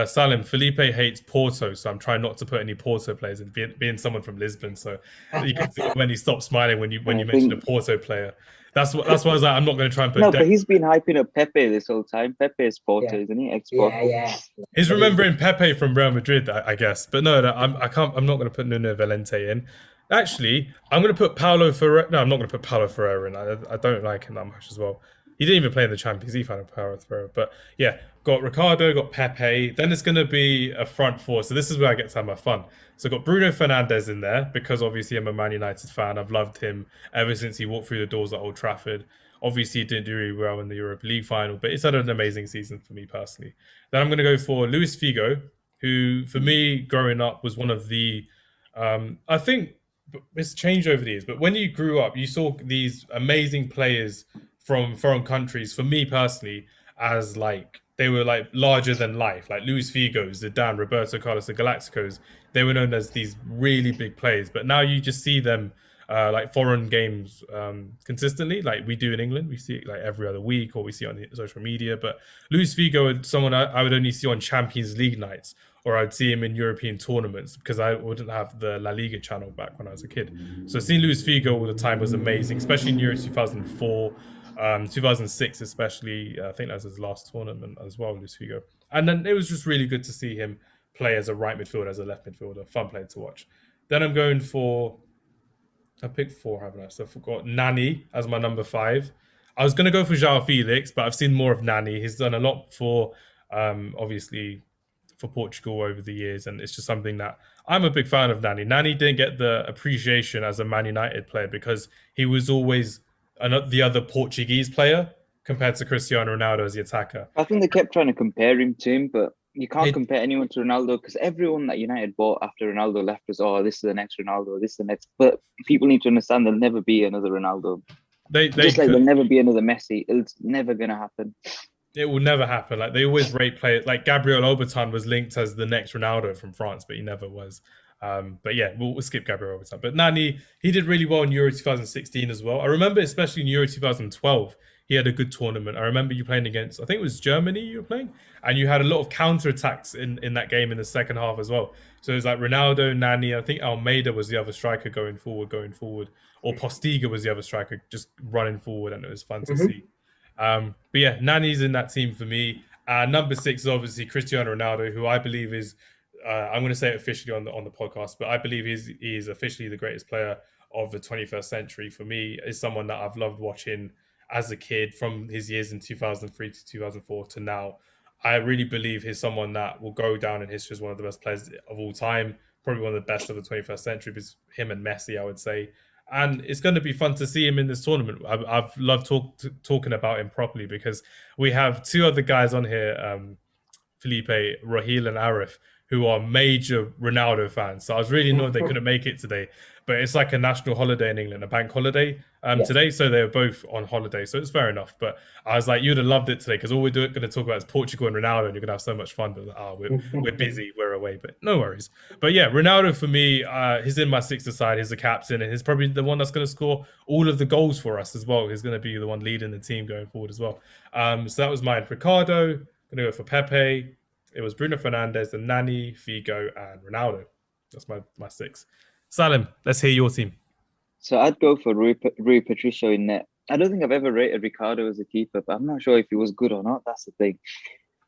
S1: Salim, Felipe hates Porto, so I'm trying not to put any Porto players in, being someone from Lisbon. So you can see when he stopped smiling when you mentioned a Porto player. That's why I was like, I'm not going to try and put.
S2: No, but he's been hyping up Pepe this whole time. Pepe is Porto, isn't he? Ex-Porto.
S3: Yeah.
S1: He's remembering Pepe from Real Madrid, I guess. But no, I can't. I'm not going to put Nuno Valente in. Actually, I'm going to put Paulo Ferreira. No, I'm not going to put Paulo Ferreira in. I don't like him that much as well. He didn't even play in the Champions League final, Paulo Ferreira. But yeah, got Ricardo, got Pepe. Then it's going to be a front four. So this is where I get to have my fun. So I've got Bruno Fernandes in there because obviously I'm a Man United fan. I've loved him ever since he walked through the doors at Old Trafford. Obviously, he didn't do really well in the Europa League final, but it's had an amazing season for me personally. Then I'm going to go for Luis Figo, who for me growing up was one of the, I think it's changed over the years, but when you grew up, you saw these amazing players from foreign countries, for me personally, as like, they were like larger than life, like Luis Figo's, Zidane, Roberto Carlos, the Galacticos. They were known as these really big players, but now you just see them like foreign games consistently, like we do in England. We see it like every other week, or we see it on the social media. But Luis Figo, someone I would only see on Champions League nights, or I'd see him in European tournaments because I wouldn't have the La Liga channel back when I was a kid. So seeing Luis Figo all the time was amazing, especially in Euro 2004, 2006 especially. I think that was his last tournament as well, Luis Figo. And then it was just really good to see him play as a right midfielder, as a left midfielder. Fun player to watch. Then I'm going for... I picked 4, haven't I? So I've got Nani as my number 5. I was going to go for Joao Felix, but I've seen more of Nani. He's done a lot for, obviously, for Portugal over the years, and it's just something that I'm a big fan of. Nani didn't get the appreciation as a Man United player because he was always the other Portuguese player compared to Cristiano Ronaldo as the attacker.
S2: I think they kept trying to compare him to him, but you can't compare anyone to Ronaldo because everyone that United bought after Ronaldo left was, this is the next Ronaldo, this is the next. But people need to understand there'll never be another Ronaldo. There'll never be another Messi. It's never going to happen.
S1: It will never happen. Like they always rate players. Like Gabriel Obertan was linked as the next Ronaldo from France, but he never was. But yeah, we'll skip Gabriel Obertan. But Nani, he did really well in Euro 2016 as well. I remember, especially in Euro 2012, he had a good tournament. I remember you playing against, I think it was Germany you were playing, and you had a lot of counter-attacks in that game in the second half as well. So it was like Ronaldo, Nani, I think Almeida was the other striker going forward, or Postiga was the other striker just running forward, and it was fun to see. But yeah, Nani's in that team for me. Number 6 is obviously Cristiano Ronaldo, who I believe is, I'm going to say it officially on the podcast, but I believe he's officially the greatest player of the 21st century for me is someone that I've loved watching as a kid from his years in 2003 to 2004 to now. I really believe he's someone that will go down in history as one of the best players of all time, probably one of the best of the 21st century, because him and Messi, I would say. And it's going to be fun to see him in this tournament. I've loved talking about him properly because we have two other guys on here, Felipe, Rahil, and Arif, who are major Ronaldo fans. So I was really annoyed they couldn't make it today. But it's like a national holiday in England, a bank holiday today. So they were both on holiday. So it's fair enough. But I was like, you'd have loved it today because all we're going to talk about is Portugal and Ronaldo, and you're going to have so much fun. But we're busy, we're away. But no worries. But yeah, Ronaldo for me, he's in my sixth side. He's the captain, and he's probably the one that's going to score all of the goals for us as well. He's going to be the one leading the team going forward as well. So that was mine. Ricardo, going to go for Pepe. It was Bruno Fernandes, then Nani, Figo, and Ronaldo. That's my six. Salim, let's hear your team.
S2: So I'd go for Rui Patricio in net. I don't think I've ever rated Ricardo as a keeper, but I'm not sure if he was good or not. That's the thing.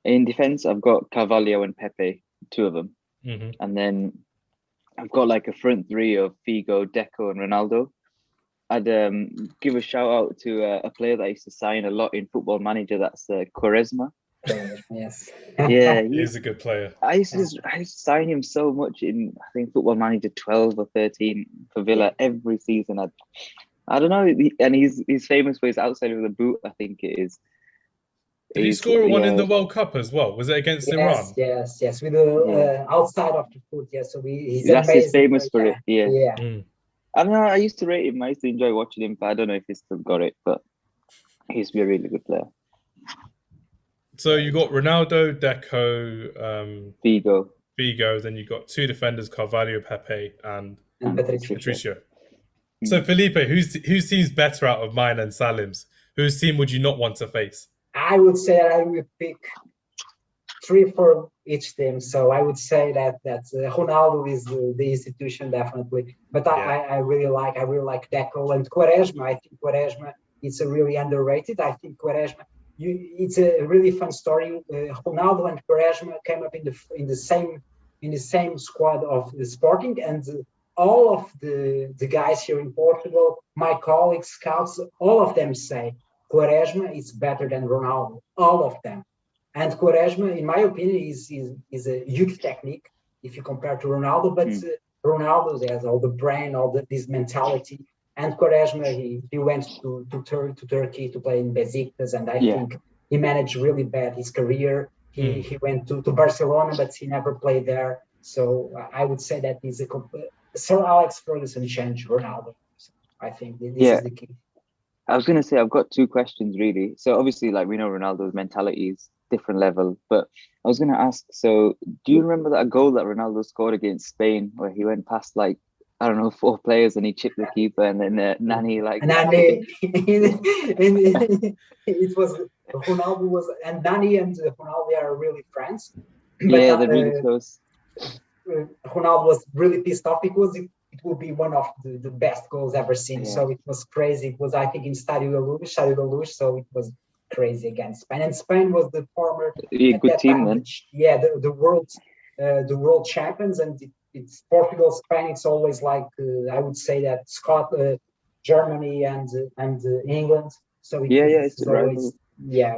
S2: In defense, I've got Carvalho and Pepe, two of them.
S1: Mm-hmm.
S2: And then I've got like a front three of Figo, Deco, and Ronaldo. I'd give a shout out to a player that I used to sign a lot in Football Manager. That's Quaresma.
S3: Yes.
S2: Yeah,
S1: he's a good player.
S2: I used to sign him so much in, I think, Football Manager 12 or 13 for Villa every season. I don't know, and he's famous for his outside of the boot, I think it is.
S1: Did he score one in the World Cup as well? Was it against Iran?
S3: Yes. With the outside of the foot, yeah. So he's
S2: that's
S3: amazing.
S2: He's famous for it, yeah.
S3: Mm.
S2: I don't know, I used to rate him. I used to enjoy watching him, but I don't know if he's still got it, but he used to be a really good player.
S1: So you got Ronaldo, Deco, Figo. Then you got two defenders, Carvalho, Pepe, and Patricio. So Felipe, whose team's better out of mine and Salim's? Whose team would you not want to face?
S3: I would say that I would pick three for each team. So I would say that Ronaldo is the institution definitely, but I really like Deco and Quaresma. I think Quaresma is a really underrated. I think Quaresma. It's a really fun story. Ronaldo and Quaresma came up in the same squad of the Sporting, and all of the guys here in Portugal, my colleagues, scouts, all of them say Quaresma is better than Ronaldo. All of them. And Quaresma, in my opinion, is a huge technique if you compare to Ronaldo. But Ronaldo has all the brain, this mentality. And Quaresma, he went to Turkey to play in Besiktas, and I think he managed really bad his career. He went to Barcelona, but he never played there. So I would say that he's Sir Alex Ferguson changed Ronaldo. So I think this is the key.
S2: I was going to say, I've got two questions really. So obviously, like, we know Ronaldo's mentality is different level, but I was going to ask, so do you remember that goal that Ronaldo scored against Spain where he went past like, I don't know, 4 players and he chipped the keeper, and then Nani
S3: it was Ronaldo and Nani and Ronaldo are really friends.
S2: Yeah, they're really close.
S3: Ronaldo was really pissed off because it will be one of the best goals ever seen. Yeah. So it was crazy. It was, I think, in Stadio da Luz, so it was crazy against Spain. And Spain was the former
S2: good team then.
S3: The world champions, and it's Portugal, Spain. It's always like I would say that Scotland, Germany, and England. So it's always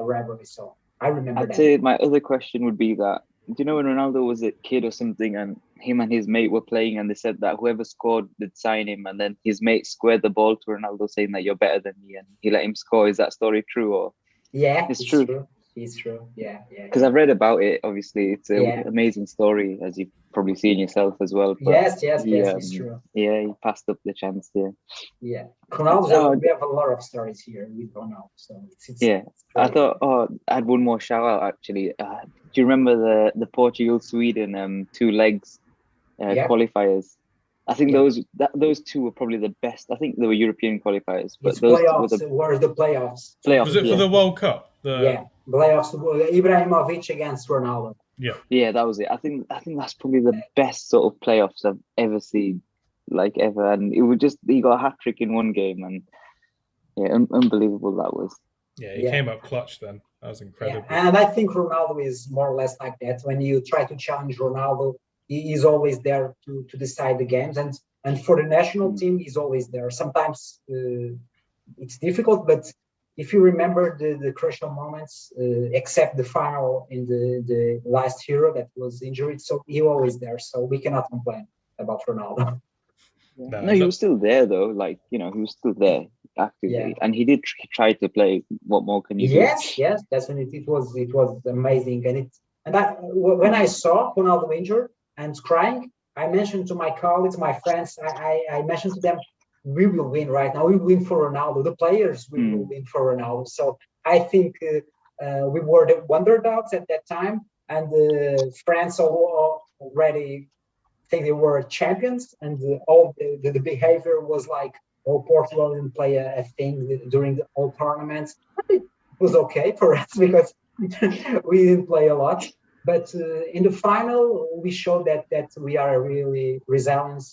S3: rivalry. So I remember.
S2: I'd say my other question would be that, do you know when Ronaldo was a kid or something, and him and his mate were playing, and they said that whoever scored they'd sign him, and then his mate squared the ball to Ronaldo saying that you're better than me, and he let him score? Is that story true? Or it's true.
S3: It's true. Yeah.
S2: Because I've read about it. Obviously, it's an amazing story, as you've probably seen yourself as well. But
S3: yes, it's true.
S2: Yeah, he passed up the chance there.
S3: Yeah, Ronaldo. We have a lot of stories here with Ronaldo. So it's
S2: I thought, I had one more shout out actually. Do you remember the Portugal-Sweden 2 legs qualifiers? I think those two were probably the best. I think they were European qualifiers, but those
S3: were the playoffs.
S1: Was it for the World Cup?
S3: Playoffs. Ibrahimovic against Ronaldo.
S2: Yeah, that was it. I think that's probably the best sort of playoffs I've ever seen, like ever. And it was he got a hat trick in one game, and unbelievable that was.
S1: Yeah, he came up clutch then. That was incredible.
S3: Yeah. And I think Ronaldo is more or less like that. When you try to challenge Ronaldo, he is always there to decide the games. And And for the national team, he's always there. Sometimes it's difficult, but if you remember the crucial moments, except the final in the last Euro that was injured, so he always there. So we cannot complain about Ronaldo.
S2: No, he was still there though. Like, he was still there actively, and he did try to play. What more can you do?
S3: Yes, definitely. It was amazing, when I saw Ronaldo injured and crying, I mentioned to my colleagues, my friends, I mentioned to them, we will win right now. We will win for Ronaldo. The players will win for Ronaldo. So I think we were the underdogs at that time, and France already think they were champions, and all the behavior was like, oh, Portugal didn't play a thing during the whole tournaments. It was okay for us because we didn't play a lot. But in the final, we showed that we are a really resilient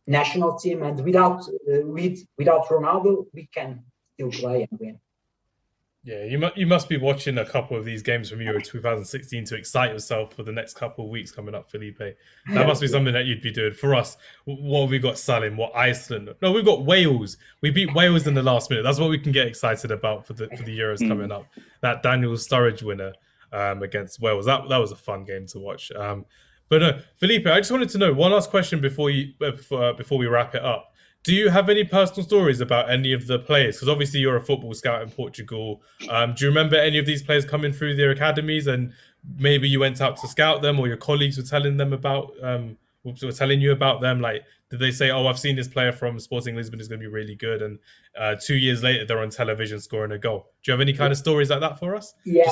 S3: national team, and without Ronaldo, we can still play and win.
S1: Yeah, you must be watching a couple of these games from Euro 2016 to excite yourself for the next couple of weeks coming up, Felipe. That must be something that you'd be doing. For us, what have we got, Salim? What, Iceland? No, we've got Wales. We beat Wales in the last minute. That's what we can get excited about for the Euros coming up. That Daniel Sturridge winner against Wales. That was a fun game to watch. But Felipe, I just wanted to know one last question before we wrap it up. Do you have any personal stories about any of the players? Because obviously you're a football scout in Portugal. Do you remember any of these players coming through their academies, and maybe you went out to scout them, or your colleagues were telling them about, were telling you about them? Like, did they say, "Oh, I've seen this player from Sporting Lisbon is going to be really good," and 2 years later they're on television scoring a goal? Do you have any kind of stories like that for us?
S3: Yeah,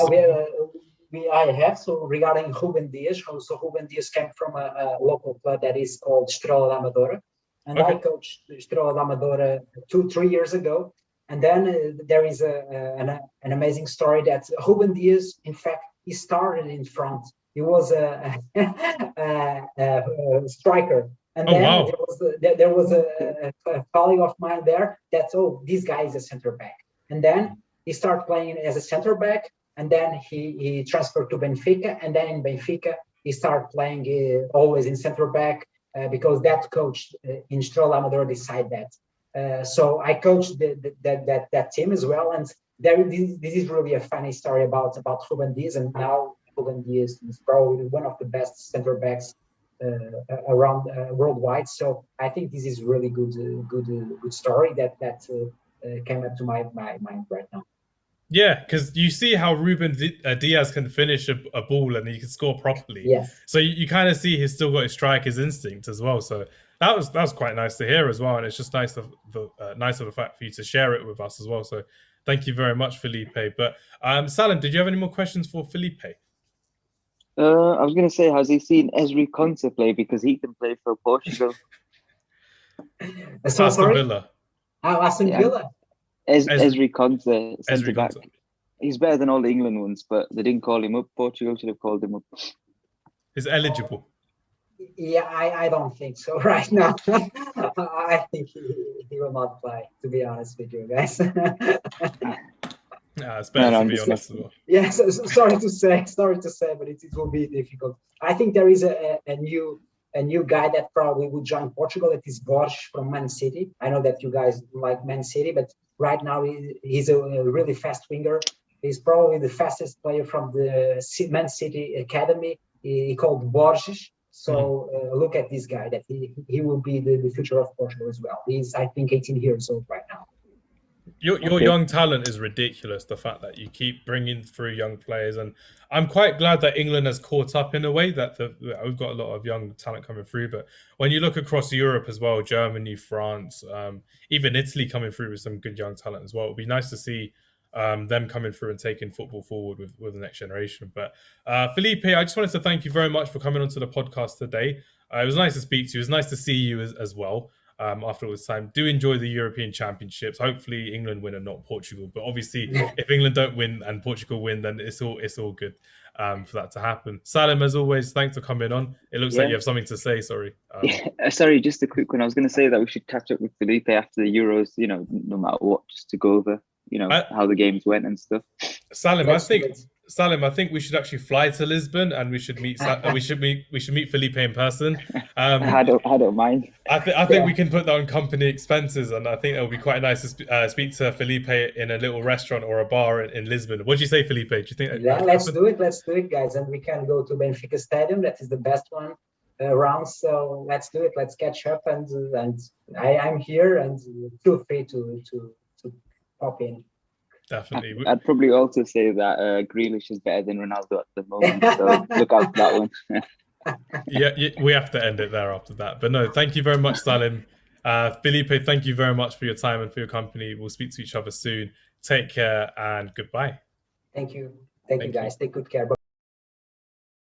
S3: I have. So regarding Ruben Dias, so Ruben Dias came from a local club that is called Estrela da Amadora. And I coached Estrela da Amadora 2-3 years ago. And then there is an amazing story that Ruben Dias, in fact, he started in front. He was a striker. And then there was a colleague of mine there that, this guy is a center back. And then he started playing as a center back. And then he transferred to Benfica. And then in Benfica, he started playing always in center back. Because that coach in Estrela da Amadora decided that. So I coached that team as well. And this is really a funny story about Ruben Dias. And now Ruben Dias is probably one of the best center backs around worldwide. So I think this is really good story that came up to my mind right now.
S1: Yeah, because you see how Ruben Dias can finish a ball and he can score properly.
S3: Yes.
S1: So you kind of see he's still got his striker's instinct as well. So that was quite nice to hear as well, and it's just nice of the fact for you to share it with us as well. So thank you very much, Felipe. But Salim, did you have any more questions for Felipe?
S2: I was going to say, has he seen Ezri Konsa play, because he can play for Portugal?
S1: Aston Villa.
S3: Aston Villa.
S2: Ezri Konsa, centre back. He's better than all the England ones, but they didn't call him up. Portugal should have called him up.
S1: He's eligible.
S3: Yeah, I don't think so right now. I think he will not play, to be honest with you guys.
S1: It's better to be honest as well.
S3: Yeah, sorry to say, but it will be difficult. I think there is a new guy that probably would join Portugal. It is Borges from Man City. I know that you guys like Man City, but right now he's a really fast winger. He's probably the fastest player from the Man City academy. He called Borges. So look at this guy, that he will be the future of Portugal as well. He's, I think, 18 years old right now.
S1: Your young talent is ridiculous, the fact that you keep bringing through young players. And I'm quite glad that England has caught up in a way, that we've got a lot of young talent coming through. But when you look across Europe as well, Germany, France, even Italy coming through with some good young talent as well, it would be nice to see them coming through and taking football forward with the next generation. But Felipe, I just wanted to thank you very much for coming onto the podcast today. It was nice to speak to you. It was nice to see you as well. After all this time, do enjoy the European Championships. Hopefully England win and not Portugal. But obviously, if England don't win and Portugal win, then it's all good for that to happen. Salim, as always, thanks for coming on. It looks like you have something to say. Sorry.
S2: Sorry, just a quick one. I was going to say that we should catch up with Felipe after the Euros. No matter what, just to go over how the games went and stuff.
S1: Salim,
S3: Let's do it.
S1: I think we should actually fly to Lisbon and we should meet Felipe in person.
S2: I don't mind.
S1: I think we can put that on company expenses, and I think it would be quite nice to speak to Felipe in a little restaurant or a bar in Lisbon. What do you say, Felipe? Do you think?
S3: Yeah, let's do it, guys, and we can go to Benfica Stadium. That is the best one around. So let's do it. Let's catch up, and I'm here, and feel free to pop in.
S1: Definitely.
S2: I'd probably also say that Grealish is better than Ronaldo at the moment, so look out for that one.
S1: yeah, we have to end it there after that. But no, thank you very much, Salim. Felipe, thank you very much for your time and for your company. We'll speak to each other soon. Take care and goodbye.
S3: Thank you. Thank you, guys. Take good care. Bye.